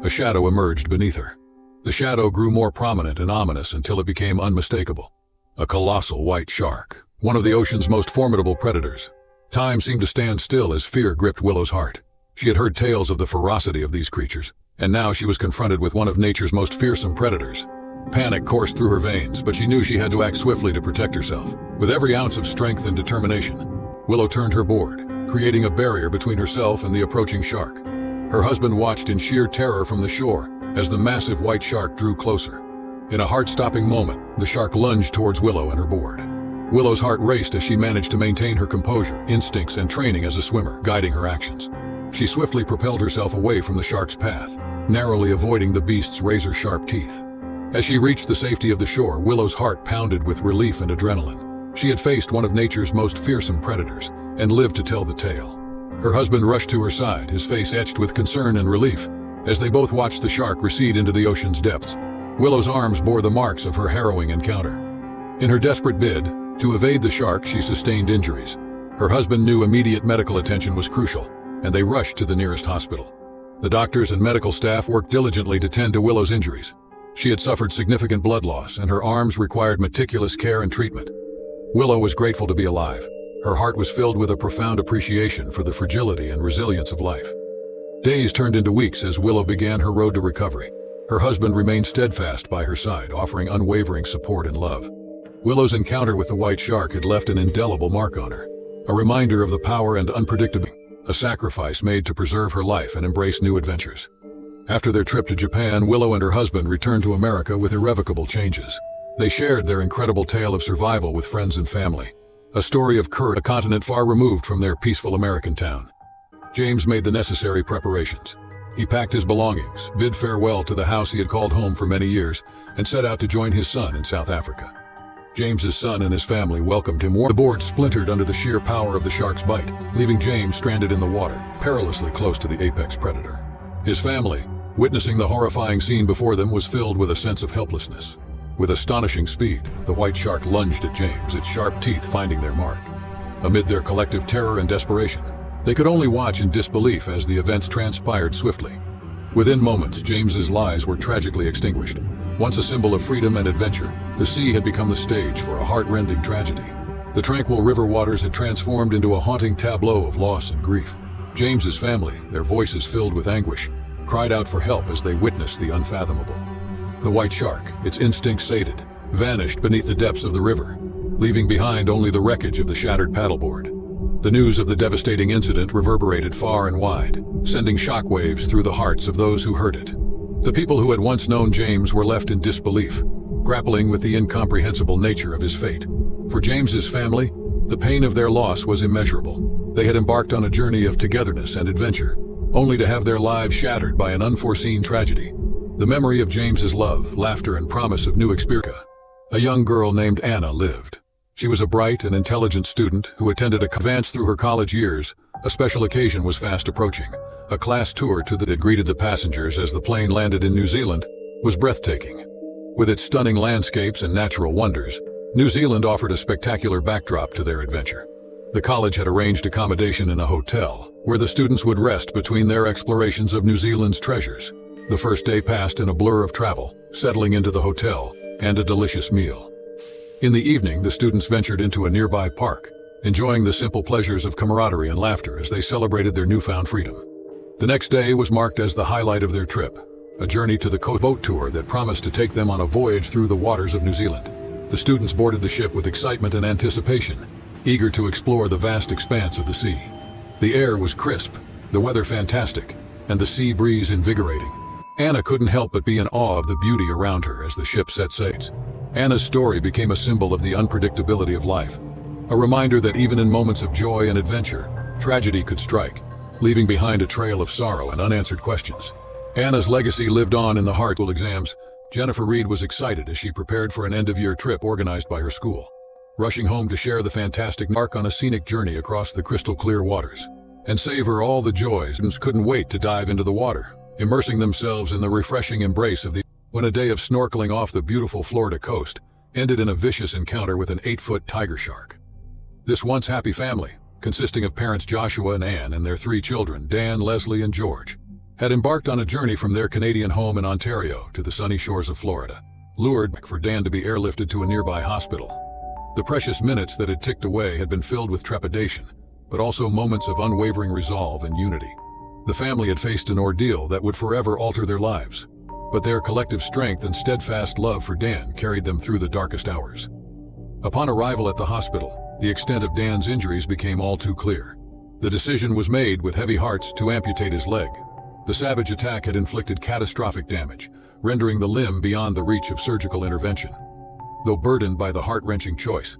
A shadow emerged beneath her. The shadow grew more prominent and ominous until it became unmistakable. A colossal white shark, one of the ocean's most formidable predators. Time seemed to stand still as fear gripped Willow's heart. She had heard tales of the ferocity of these creatures, and now she was confronted with one of nature's most fearsome predators. Panic coursed through her veins, but she knew she had to act swiftly to protect herself. With every ounce of strength and determination, Willow turned her board, creating a barrier between herself and the approaching shark. Her husband watched in sheer terror from the shore as the massive white shark drew closer. In a heart-stopping moment, the shark lunged towards Willow and her board. Willow's heart raced as she managed to maintain her composure, instincts, and training as a swimmer, guiding her actions. She swiftly propelled herself away from the shark's path, narrowly avoiding the beast's razor-sharp teeth. As she reached the safety of the shore, Willow's heart pounded with relief and adrenaline. She had faced one of nature's most fearsome predators, and lived to tell the tale. Her husband rushed to her side, his face etched with concern and relief, as they both watched the shark recede into the ocean's depths. Willow's arms bore the marks of her harrowing encounter. In her desperate bid to evade the shark, she sustained injuries. Her husband knew immediate medical attention was crucial, and they rushed to the nearest hospital. The doctors and medical staff worked diligently to tend to Willow's injuries. She had suffered significant blood loss, and her arms required meticulous care and treatment. Willow was grateful to be alive. Her heart was filled with a profound appreciation for the fragility and resilience of life. Days turned into weeks as Willow began her road to recovery. Her husband remained steadfast by her side, offering unwavering support and love. Willow's encounter with the white shark had left an indelible mark on her, a reminder of the power and unpredictability, a sacrifice made to preserve her life and embrace new adventures. After their trip to Japan, Willow and her husband returned to America with irrevocable changes. They shared their incredible tale of survival with friends and family, a story of courage, a continent far removed from their peaceful American town. James made the necessary preparations. He packed his belongings, bid farewell to the house he had called home for many years, and set out to join his son in South Africa. James's son and his family welcomed him warmly. The board splintered under the sheer power of the shark's bite, leaving James stranded in the water, perilously close to the apex predator. His family, witnessing the horrifying scene before them, was filled with a sense of helplessness. With astonishing speed, the white shark lunged at James, its sharp teeth finding their mark. Amid their collective terror and desperation, they could only watch in disbelief as the events transpired swiftly. Within moments, James's lives were tragically extinguished. Once a symbol of freedom and adventure, the sea had become the stage for a heart-rending tragedy. The tranquil river waters had transformed into a haunting tableau of loss and grief. James's family, their voices filled with anguish, cried out for help as they witnessed the unfathomable. The white shark, its instincts sated, vanished beneath the depths of the river, leaving behind only the wreckage of the shattered paddleboard. The news of the devastating incident reverberated far and wide, sending shockwaves through the hearts of those who heard it. The people who had once known James were left in disbelief, grappling with the incomprehensible nature of his fate. For James's family, the pain of their loss was immeasurable. They had embarked on a journey of togetherness and adventure, only to have their lives shattered by an unforeseen tragedy. The memory of James's love, laughter, and promise of new experience. A young girl named Anna lived. She was a bright and intelligent student who attended a advance through her college years. A special occasion was fast approaching. A class tour that greeted the passengers as the plane landed in New Zealand was breathtaking. With its stunning landscapes and natural wonders, New Zealand offered a spectacular backdrop to their adventure. The college had arranged accommodation in a hotel, where the students would rest between their explorations of New Zealand's treasures. The first day passed in a blur of travel, settling into the hotel, and a delicious meal. In the evening, the students ventured into a nearby park, enjoying the simple pleasures of camaraderie and laughter as they celebrated their newfound freedom. The next day was marked as the highlight of their trip, a journey to the boat tour that promised to take them on a voyage through the waters of New Zealand. The students boarded the ship with excitement and anticipation, eager to explore the vast expanse of the sea. The air was crisp, the weather fantastic, and the sea breeze invigorating. Anna couldn't help but be in awe of the beauty around her as the ship set sail. Anna's story became a symbol of the unpredictability of life, a reminder that even in moments of joy and adventure, tragedy could strike, leaving behind a trail of sorrow and unanswered questions. Anna's legacy lived on in the heart of exams. Jennifer Reed was excited as she prepared for an end-of-year trip organized by her school, rushing home to share the fantastic mark on a scenic journey across the crystal-clear waters and savor all the joys. Students couldn't wait to dive into the water, immersing themselves in the refreshing embrace of the when a day of snorkeling off the beautiful Florida coast ended in a vicious encounter with an 8-foot tiger shark. This once happy family, consisting of parents Joshua and Ann and their 3 children, Dan, Leslie, and George, had embarked on a journey from their Canadian home in Ontario to the sunny shores of Florida, lured for Dan to be airlifted to a nearby hospital. The precious minutes that had ticked away had been filled with trepidation, but also moments of unwavering resolve and unity. The family had faced an ordeal that would forever alter their lives, but their collective strength and steadfast love for Dan carried them through the darkest hours. Upon arrival at the hospital, the extent of Dan's injuries became all too clear. The decision was made with heavy hearts to amputate his leg. The savage attack had inflicted catastrophic damage, rendering the limb beyond the reach of surgical intervention. Though burdened by the heart-wrenching choice,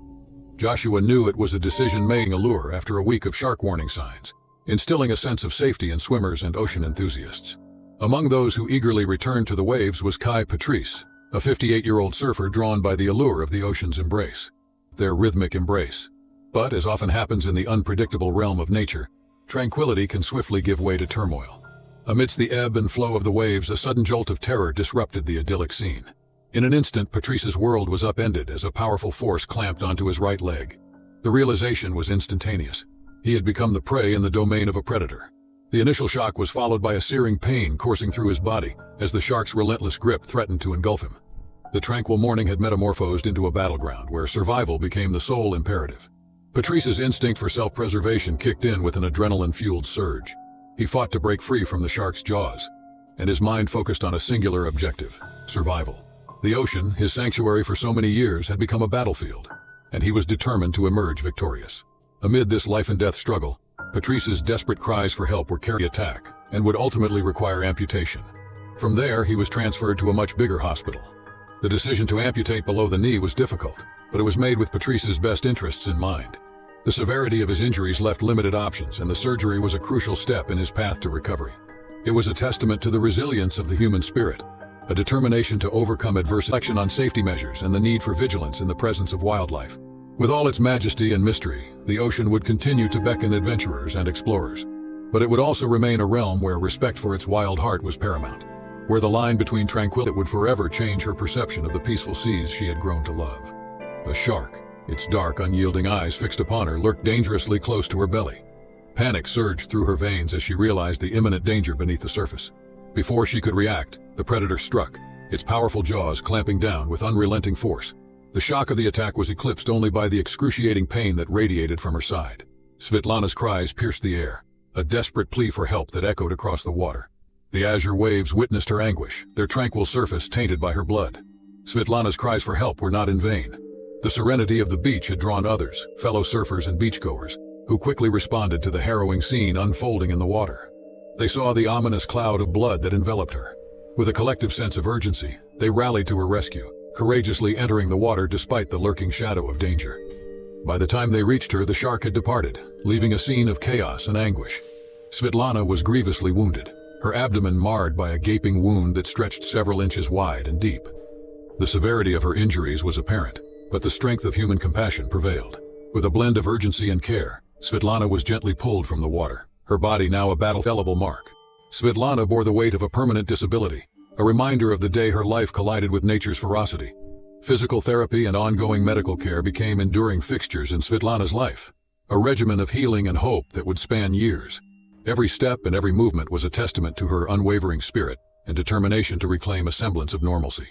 Joshua knew it was a decision-making allure after a week of shark warning signs, instilling a sense of safety in swimmers and ocean enthusiasts. Among those who eagerly returned to the waves was Kai Patrice, a 58-year-old surfer drawn by the allure of the ocean's embrace. Their rhythmic embrace. But, as often happens in the unpredictable realm of nature, tranquility can swiftly give way to turmoil. Amidst the ebb and flow of the waves, a sudden jolt of terror disrupted the idyllic scene. In an instant, Patrice's world was upended as a powerful force clamped onto his right leg. The realization was instantaneous. He had become the prey in the domain of a predator. The initial shock was followed by a searing pain coursing through his body as the shark's relentless grip threatened to engulf him. The tranquil morning had metamorphosed into a battleground where survival became the sole imperative. Patrice's instinct for self-preservation kicked in with an adrenaline-fueled surge. He fought to break free from the shark's jaws, and his mind focused on a singular objective: survival. The ocean, his sanctuary for so many years, had become a battlefield, and he was determined to emerge victorious. Amid this life-and-death struggle, Patrice's desperate cries for help were carried attack and would ultimately require amputation. From there, he was transferred to a much bigger hospital. The decision to amputate below the knee was difficult, but it was made with Patrice's best interests in mind. The severity of his injuries left limited options, and the surgery was a crucial step in his path to recovery. It was a testament to the resilience of the human spirit, a determination to overcome adversity, reflection on safety measures, and the need for vigilance in the presence of wildlife. With all its majesty and mystery, the ocean would continue to beckon adventurers and explorers. But it would also remain a realm where respect for its wild heart was paramount, where the line between tranquility would forever change her perception of the peaceful seas she had grown to love. A shark, its dark, unyielding eyes fixed upon her, lurked dangerously close to her belly. Panic surged through her veins as she realized the imminent danger beneath the surface. Before she could react, the predator struck, its powerful jaws clamping down with unrelenting force. The shock of the attack was eclipsed only by the excruciating pain that radiated from her side. Svetlana's cries pierced the air, a desperate plea for help that echoed across the water. The azure waves witnessed her anguish, their tranquil surface tainted by her blood. Svetlana's cries for help were not in vain. The serenity of the beach had drawn others, fellow surfers and beachgoers, who quickly responded to the harrowing scene unfolding in the water. They saw the ominous cloud of blood that enveloped her. With a collective sense of urgency, they rallied to her rescue, courageously entering the water despite the lurking shadow of danger. By the time they reached her, the shark had departed, leaving a scene of chaos and anguish. Svetlana was grievously wounded, her abdomen marred by a gaping wound that stretched several inches wide and deep. The severity of her injuries was apparent, but the strength of human compassion prevailed. With a blend of urgency and care, Svetlana was gently pulled from the water, her body now a indelible mark. Svetlana bore the weight of a permanent disability, a reminder of the day her life collided with nature's ferocity. Physical therapy and ongoing medical care became enduring fixtures in Svetlana's life, a regimen of healing and hope that would span years. Every step and every movement was a testament to her unwavering spirit and determination to reclaim a semblance of normalcy.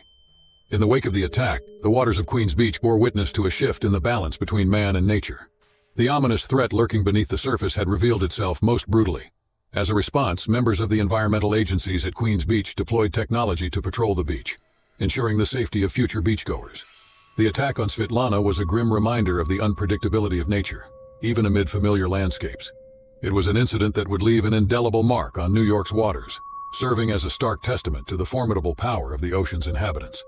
In the wake of the attack, the waters of Queens Beach bore witness to a shift in the balance between man and nature. The ominous threat lurking beneath the surface had revealed itself most brutally. As a response, members of the environmental agencies at Queens Beach deployed technology to patrol the beach, ensuring the safety of future beachgoers. The attack on Svetlana was a grim reminder of the unpredictability of nature, even amid familiar landscapes. It was an incident that would leave an indelible mark on New York's waters, serving as a stark testament to the formidable power of the ocean's inhabitants.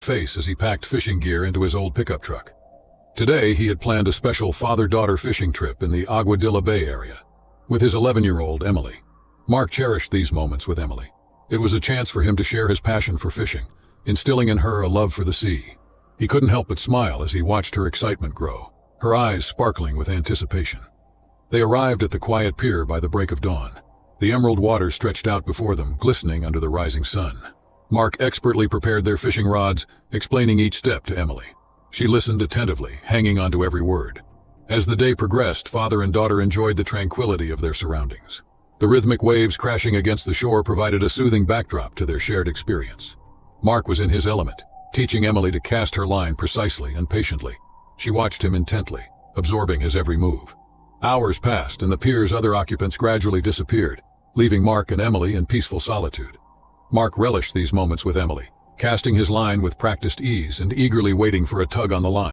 Face as he packed fishing gear into his old pickup truck. Today, he had planned a special father-daughter fishing trip in the Aguadilla Bay area, with his 11-year-old Emily. Mark cherished these moments with Emily. It was a chance for him to share his passion for fishing, instilling in her a love for the sea. He couldn't help but smile as he watched her excitement grow, her eyes sparkling with anticipation. They arrived at the quiet pier by the break of dawn. The emerald water stretched out before them, glistening under the rising sun. Mark expertly prepared their fishing rods, explaining each step to Emily. She listened attentively, hanging on to every word. As the day progressed, father and daughter enjoyed the tranquility of their surroundings. The rhythmic waves crashing against the shore provided a soothing backdrop to their shared experience. Mark was in his element, teaching Emily to cast her line precisely and patiently. She watched him intently, absorbing his every move. Hours passed, and the pier's other occupants gradually disappeared, leaving Mark and Emily in peaceful solitude. Mark relished these moments with Emily, casting his line with practiced ease and eagerly waiting for a tug on the line.